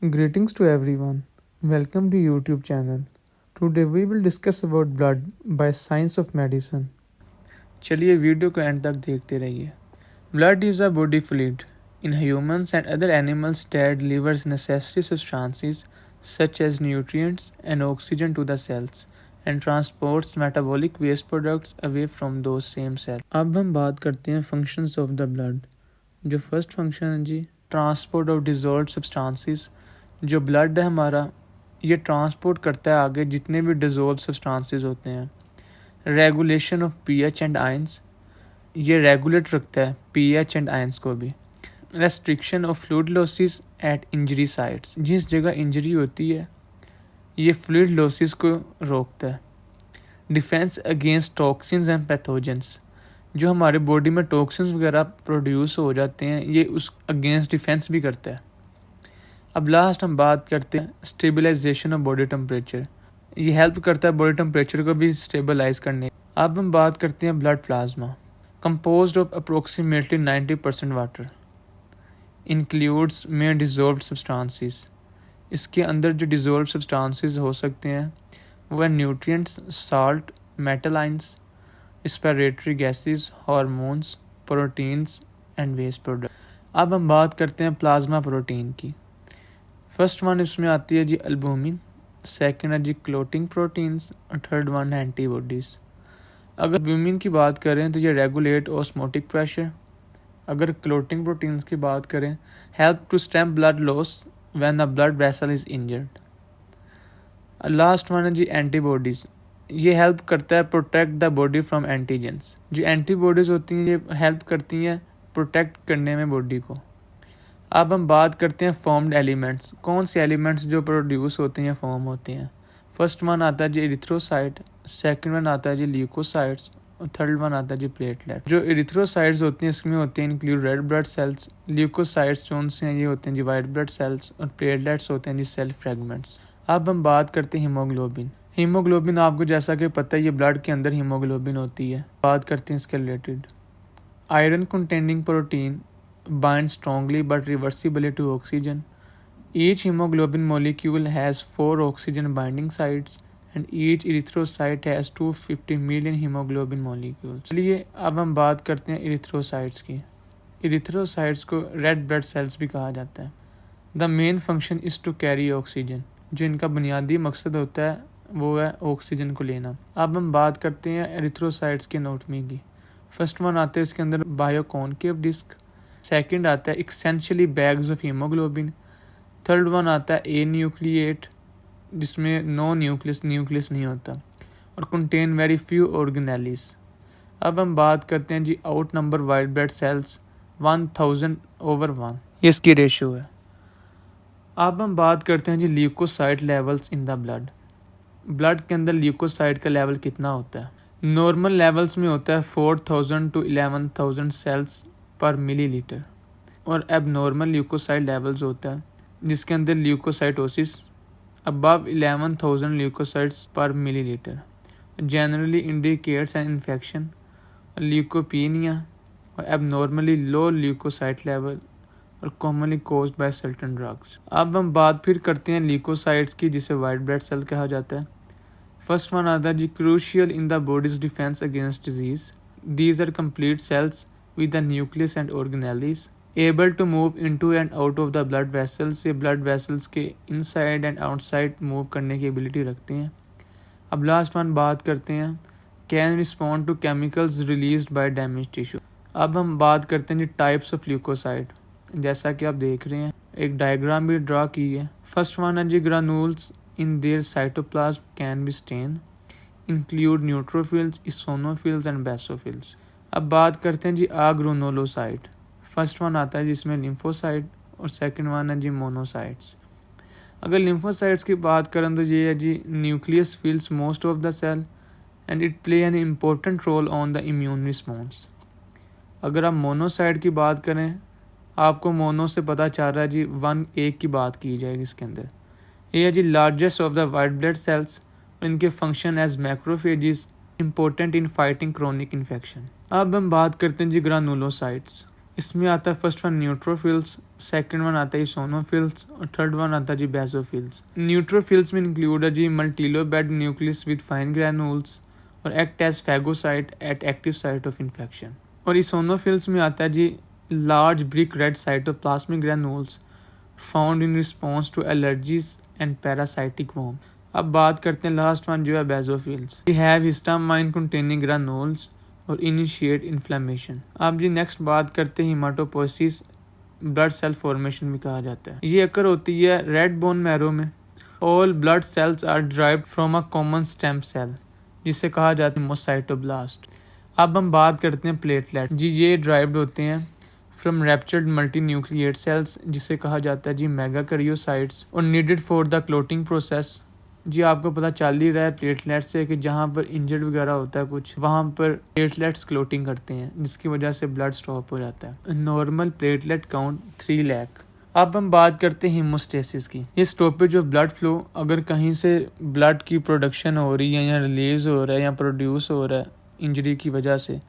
Greetings to everyone. Welcome to YouTube channel. Today we will discuss about blood by science of medicine. चलिए video को and तक देखते रहिए. Blood is a body fluid. In humans and other animals that delivers necessary substances such as nutrients and oxygen to the cells and transports metabolic waste products away from those same cells. अब हम बात करते हैं functions of the blood. जो first function है जी transport of dissolved substances. जो blood है हमारा ये ट्रांसपोर्ट करता है आगे जितने भी डिजॉल्व सब्सटेंसेस होते हैं. Regulation of pH and ions, ये रेगुलेट रखता है पीएच एंड आयंस को भी. Restriction of fluid losses at injury sites, जिस जगह इंजरी होती है ये फ्लूइड लॉसिस को रोकता है. Defence against toxins and pathogens, जो हमारे बॉडी में टॉक्सिन्स वगैरह प्रोड्यूस हो जाते हैं ये उस अगेंस्ट डिफेंस भी करता है. अब लास्ट हम बात करते हैं स्टेबलाइजेशन ऑफ बॉडी टेम्परेचर. ये हेल्प करता है बॉडी टेम्परेचर को भी स्टेबलाइज करने. अब हम बात करते हैं blood plasma. Composed of approximately 90% water, includes में डिजॉल्व्ड सब्सटेंसेस. इसके अंदर जो डिजॉल्व्ड सब्सटेंसेस हो सकते हैं वह nutrients, salt, metal ions, respiratory gases, hormones, proteins and waste product. अब हम बात करते हैं प्लाज्मा प्रोटीन की. फर्स्ट वन इसमें आती है जी एल्बुमिन, सेकंड है जी क्लोटिंग प्रोटीन्स और थर्ड वन है एंटीबॉडीज़. अगर एल्बुमिन की बात करें तो ये रेगुलेट ऑस्मोटिक प्रेशर. अगर क्लोटिंग प्रोटीन्स की बात करें help to stamp blood loss when the blood vessel is injured. Last one है जी एंटीबॉडीज़. ये हेल्प करता है protect the body from antigens. जो एंटीबॉडीज़ होती हैं ये हेल्प करती हैं प्रोटेक्ट करने में बॉडी को. अब हम बात करते हैं फॉर्म्ड एलिमेंट्स. कौन से एलिमेंट्स जो प्रोड्यूस होते हैं फॉर्म होते हैं. फर्स्ट वन आता है जी इरिथ्रोसाइट, सेकंड वन आता है जी ल्यूकोसाइट्स और थर्ड वन आता है जी प्लेटलेट. जो इरिथ्रोसाइट्स होती हैं इसमें होते हैं include red blood cells. Leukocytes जो उनसे हैं ये होते हैं जी वाइट ब्लड सेल्स और प्लेटलेट्स होते हैं जी सेल फ्रेगमेंट्स. अब हम बात करते हैं हीमोग्लोबिन. हीमोग्लोबिन आपको जैसा कि पता है ये ब्लड के अंदर हीमोग्लोबिन होती है. बात करते हैं इसके related. Iron containing protein binds strongly but reversibly to oxygen. Each hemoglobin molecule has 4 oxygen binding sites and each erythrocyte has 250 million hemoglobin molecules. चलिए अब हम बात करते हैं इरिथ्रोसाइट्स की. इरिथ्रोसाइट्स को रेड ब्लड सेल्स भी कहा जाता है. The main function is to carry oxygen. जो इनका बुनियादी मकसद होता है वो है ऑक्सीजन को लेना. अब हम बात करते हैं एरिथ्रोसाइट्स की एनाटॉमी की. फर्स्ट वन आता है इसके अंदर बायोकॉन्केव डिस्क. सेकंड आता है essentially bags of haemoglobin. Third one आता है ए न्यूक्लिएट जिसमें नो न्यूक्लियस नहीं होता और कंटेन वेरी फ्यू ऑर्गेनेलिस. अब हम बात करते हैं जी out number white blood cells 1000/1. ये इसकी रेशियो है. अब हम बात करते हैं जी leucocyte levels in the blood. Blood के अंदर ल्यूकोसाइट का लेवल कितना होता है. नॉर्मल लेवल्स में होता है 4000 to 11000 सेल्स पर मिलीलीटर और एबनॉर्मल ल्यूकोसाइट लेवल्स होता है जिसके अंदर ल्यूकोसाइटोसिस अबव 11000 ल्यूकोसाइट्स पर millilitre generally indicates an infection, leucopenia और एबनॉर्मली लो ल्यूकोसाइट लेवल और commonly caused by certain drugs. अब हम बात फिर करते हैं ल्यूकोसाइट्स की जिसे वाइट ब्लड सेल कहा जाता है. फर्स्ट वन आता है जी crucial in the body's defence against disease. These are complete cells with the nucleus and organelles able to move into and out of the blood vessels. ये blood vessels के inside and outside move करने की ability रखते हैं. अब last one बात करते हैं can respond to chemicals released by damaged tissue. अब हम बात करते हैं जी टाइप्स ऑफ ल्यूकोसाइट. जैसा कि आप देख रहे हैं एक डायग्राम भी ड्रा की है. फर्स्ट वन है जी granules in their cytoplasm can be stain, include neutrophils, eosinophils and basophils. अब बात करते हैं जी आग्रोनोलोसाइट. फर्स्ट वन आता है जिसमें लिम्फोसाइट और सेकंड वन है जी मोनोसाइट्स. अगर लिम्फोसाइट्स की बात करें तो ये है जी nucleus fills most of the cell and it play an important role on the immune response. अगर आप मोनोसाइट की बात करें आपको मोनो से पता चल रहा है जी 1 एक की बात की जाएगी इसके अंदर. ये है जी largest of the white blood cells और इनके function as macrophages important in fighting chronic infection. अब हम बात करते हैं जी ग्रानुलोसाइट्स. इसमें आता है first one neutrophils, second one आता है इसोनोफिल्स और थर्ड वन आता है जी बेसोफिल्स। न्यूट्रोफिल्स में इंक्लूड है जी multilobed nucleus with fine granules और act as phagocyte at active site of infection. और इसोनोफिल्स में आता है जी large brick red cytoplasmic granules found in response to allergies and parasitic worm. अब बात करते हैं लास्ट वन जो है basophils. We have histamine containing granules और इनिशिएट इन्फ्लेमेशन। अब जी नेक्स्ट बात करते हैं हीमाटोपोइसिस, ब्लड सेल फॉर्मेशन भी कहा जाता है। ये अकर होती है रेड बोन मैरो में। All blood cells are derived from a common stem cell जिसे कहा जाता है मोसाइटोब्लास्ट। अब हम बात करते हैं प्लेटलेट जी, ये डिराइव्ड होते हैं from ruptured multinucleate cells जिसे कहा जाता है जी मेगाकैरियोसाइट्स और needed for the clotting process. जी आपको पता चल ही रहा है प्लेटलेट्स से कि जहाँ पर इंजर्ड वगैरह होता है कुछ, वहाँ पर प्लेटलेट्स क्लोटिंग करते हैं जिसकी वजह से ब्लड स्टॉप हो जाता है। Normal platelet count 3 lakh. अब हम बात करते हैं हीमोस्टेसिस की। ये स्टॉपेज ऑफ ब्लड फ्लो, अगर कहीं से ब्लड की प्रोडक्शन हो रही है या रिलीज हो रहा है या प्रोड्यूस हो रहा है इंजरी की वजह से,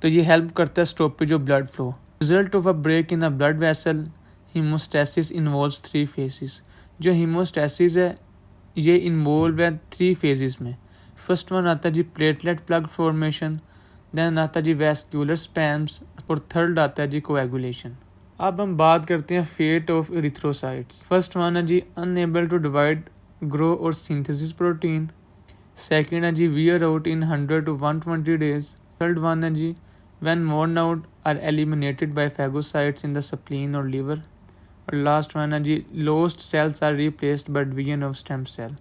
तो ये हेल्प करता है stoppage of blood flow. Result of a break in a blood vessel haemostasis involves 3 phases. जो हीमोस्टेसिस है ये इन्वॉल्व है 3 फेजेस में। फर्स्ट वन आता है जी प्लेटलेट प्लग फॉर्मेशन, देन आता है जी वैस्कुलर स्पैम्स और थर्ड आता है जी कोएगुलेशन। अब हम बात करते हैं fate of erythrocytes. First one है जी अनएबल टू डिवाइड, ग्रो और सिंथेसिस प्रोटीन। सेकेंड है जी wear out in 100 to 120 days. Third one है जी when worn out are eliminated by phagocytes in the spleen or liver। और last one है जी lost cells are replaced by division of stem cell.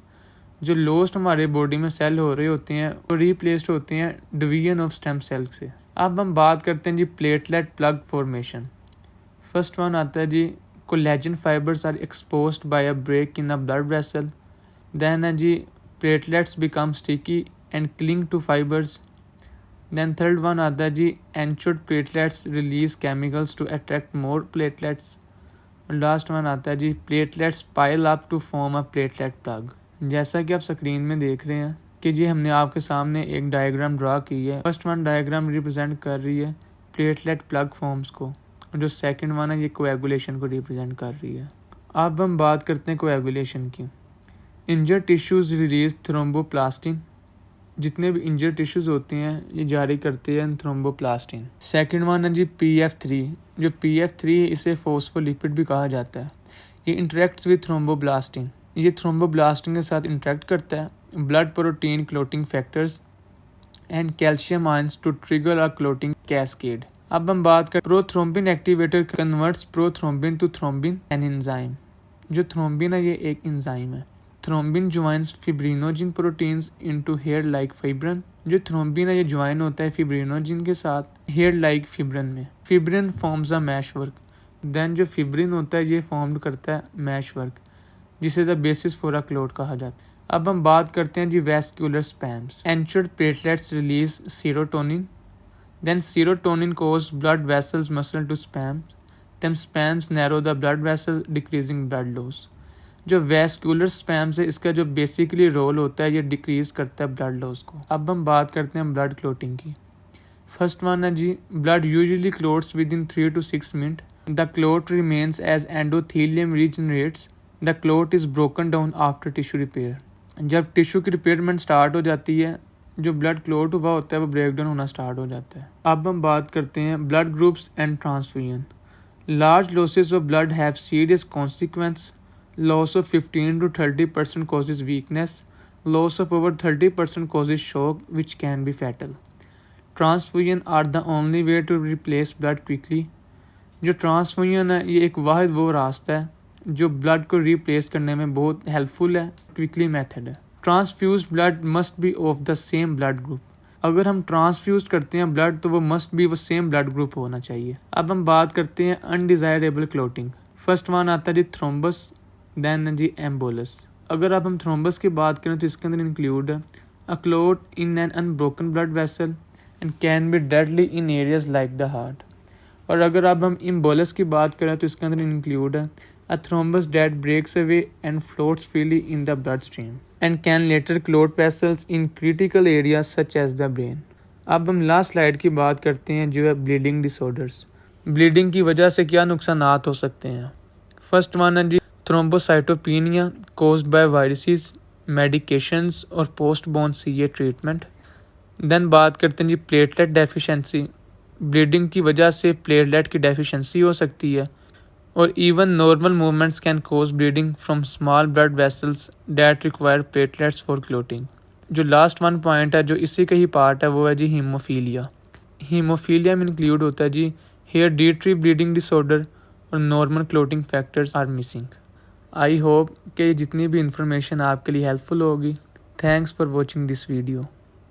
जो lost हमारे body में cell हो रहे होते हैं वो रिप्लेस्ड होते हैं डिवीजन ऑफ स्टेम सेल से। अब हम बात करते हैं जी platelet plug formation. First one आता है जी collagen fibres are exposed by a break in a blood vessel. Then है जी platelets become sticky and cling to fibres. Then third one आता है जी anchored platelets release chemicals to attract more platelets. Last one आता है जी platelets pile up to form a platelet plug. जैसा कि आप स्क्रीन में देख रहे हैं कि जी हमने आपके सामने एक डायग्राम ड्रा की है। फर्स्ट वन डायग्राम रिप्रेजेंट कर रही है प्लेटलेट प्लग फॉर्म्स को और जो सेकंड वन है ये कोएगुलेशन को रिप्रेजेंट कर रही है। अब हम बात करते हैं कोएगुलेशन की। Injured tissues release thromboplastin. जितने भी इंजर्ड टिश्यूज होते हैं ये जारी करते हैं थ्रोम्बोप्लास्टिन। सेकंड वन है जी PF3। जो PF3 इसे फॉस्फोलिपिड भी कहा जाता है। ये इंटरेक्ट्स विद थ्रोम्बोप्लास्टिन। ये थ्रोम्बोप्लास्टिन के साथ इंटरेक्ट करता है blood protein clotting factors and calcium ions to trigger a clotting cascade. अब हम बात कर prothrombin activator converts prothrombin to thrombin an enzyme. जो थ्रोम्बिन है ये एक एंजाइम है। Thrombin joins fibrinogen proteins into hair like fibrin. जो थ्रोम्बिन है ये ज्वाइन होता है फिब्रिनोजिन के साथ हेयर लाइक फिब्रिन में। Fibrin forms a meshwork. Then जो फिब्रिन होता है ये फॉर्म करता है मैश वर्क जिसे the basis for a clot कहा जाता है। अब हम बात करते हैं जी vascular spasms. Anchored platelets release serotonin. Then serotonin cause blood vessels muscle to spasm. Then spasms narrow the blood vessels decreasing blood loss. जो वैस्कुलर स्पैम्स है इसका जो बेसिकली रोल होता है ये डिक्रीज करता है ब्लड लॉस को। अब हम बात करते हैं ब्लड क्लोटिंग की। फर्स्ट वन है जी blood usually clots within 3 to 6 minute. The clot remains as endothelium regenerates. The clot is broken down after tissue repair. जब टिश्यू की रिपेयरमेंट स्टार्ट हो जाती है जो ब्लड क्लोट हुआ होता है वो ब्रेक डाउन होना स्टार्ट हो जाता है। अब हम बात करते हैं blood groups and transfusion. Large losses of blood have serious consequence. Loss of 15 to 30% causes weakness. Loss of over 30% causes shock, which can be fatal. Transfusion are the only way to replace blood quickly. जो transfusion है ये एक वाहिद वो रास्ता है जो blood को replace करने में बहुत हेल्पफुल है, क्विकली मेथड है। Transfuse blood must be of the same blood group. अगर हम ट्रांसफ्यूज करते हैं ब्लड तो वो मस्ट बी वो सेम ब्लड ग्रुप होना चाहिए। अब हम बात करते हैं अनडिजायरेबल क्लोटिंग। फर्स्ट वन आता है जी थ्रोम्बस, देन जी एम्बोलस। अगर अब हम थ्रोम्बस की बात करें तो इसके अंदर इंक्लूड है a clot in an unbroken blood vessel and can be deadly in areas like the heart. और अगर अब हम एम्बोलस की बात करें तो इसके अंदर इंक्लूड है a thrombus that breaks away and floats freely in the bloodstream and can later clot vessels in critical areas such as the brain. अब हम लास्ट स्लाइड की बात करते हैं जो है ब्लीडिंग डिसऑर्डर्स। ब्लीडिंग की वजह से क्या नुकसानात हो सकते हैं। फर्स्ट वन है जी thrombocytopenia caused by viruses, medications और पोस्टबोर्न सीए ट्रीटमेंट। देन बात करते हैं जी प्लेटलेट डेफिशिएंसी। ब्लीडिंग की वजह से प्लेटलेट की डेफिशिएंसी हो सकती है और even normal movements can cause bleeding from small blood vessels that require platelets for clotting. जो लास्ट वन पॉइंट है जो इसी का ही पार्ट है वो है जी हीमोफीलिया। हीमोफीलिया में इंक्लूड होता है जी हेरेडिटरी ब्लीडिंग डिसऑर्डर और normal clotting factors are missing. I hope कि जितनी भी इंफॉर्मेशन आपके लिए हेल्पफुल होगी। Thanks for watching this video.